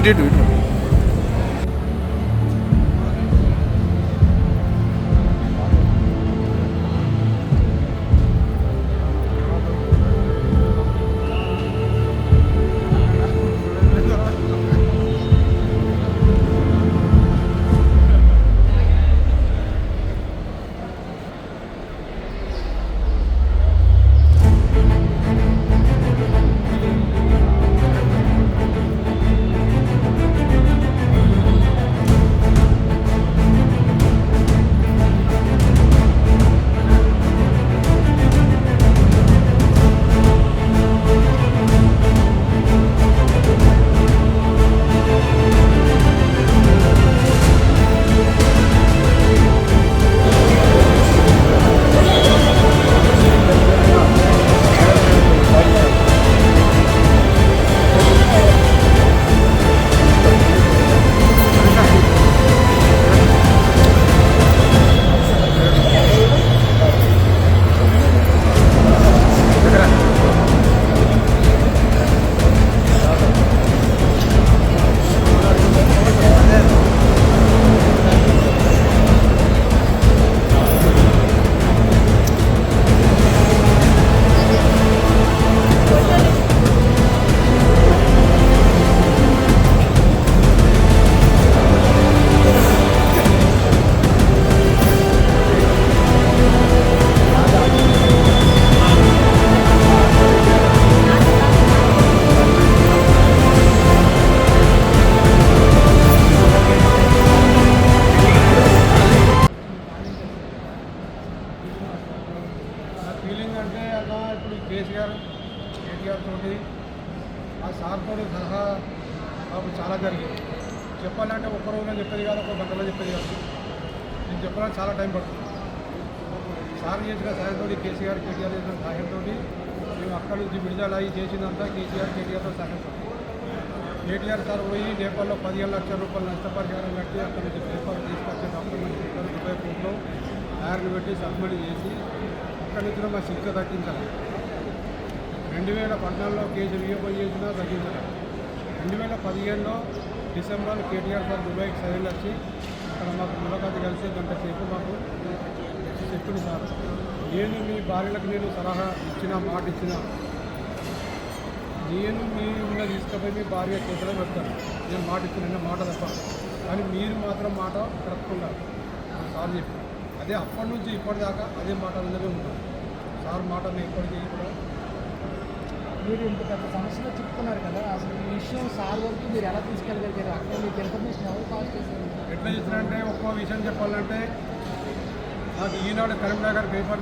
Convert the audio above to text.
ఇటు ఫీలింగ్ అంటే అలా ఇప్పుడు కేటీఆర్ తోటి ఆ సార్ తోటి సలహా మాకు చాలా జరిగింది. చెప్పాలంటే ఒక్క రోజులో చెప్పేది కాదు, ఒక గంటలో చెప్పేది కాదు. నేను చెప్పడానికి చాలా టైం పడుతుంది. సార్ చేసిన సాయంతో కేటీఆర్ చేసిన సహాయంతో మేము అక్కడి నుంచి విడుదల అయ్యి చేసిందంతా కేటీఆర్తో సహాయంతో. కేటీఆర్ సార్ పోయి నేపాల్లో 15 లక్షల రూపాయలు నష్టపరిహారం కట్టి అక్కడి నుంచి పేపర్ తీసుకొచ్చి డాక్యుమెంట్ రూపాయల కోట్లో తయారులు పెట్టి సబ్మిట్ చేసి అక్కడి నుంచి మా శిక్ష తగ్గించాలి. 2014లో కేసు రీఓపెన్ చేసినా తగ్గించాలి. 2015లో డిసెంబర్లో కేటీఆర్ సార్ దుబాయ్కి సైన్ వచ్చి అక్కడ మాకు ములాఖాతు కలిసి గంట సేపు మాకు చెప్పింది సార్, నేను మీ భార్యలకు నేను సలహా ఇచ్చిన మాట ఇచ్చిన, నేను మీ ఉన్న తీసుకుపోయి మీ భార్య చేతిలో పెడతాను, నేను మాట ఇచ్చిన మాట తప్ప, కానీ మీరు మాత్రం మాట కరెక్ట్గా సార్ చెప్పి అదే అప్పటి నుంచి ఇప్పటిదాకా అదే మాట అందరూ ఉంటారు. సార్ మాటని ఇప్పటికీ కూడా మీరు ఇంత పెద్ద సమస్యలో చెప్తున్నారు కదా, అసలు ఈ విషయం సార్ వరకు మీరు ఎలా తీసుకెళ్ళగలిగారు? అక్కడ మీకు ఇన్ఫర్మేషన్ ఎవరు పాస్ చేశారు? ఎట్లా చేసినంటే ఒక్కో విషయం చెప్పాలంటే నాకు ఈనాడు కరీంనగర్ పేపర్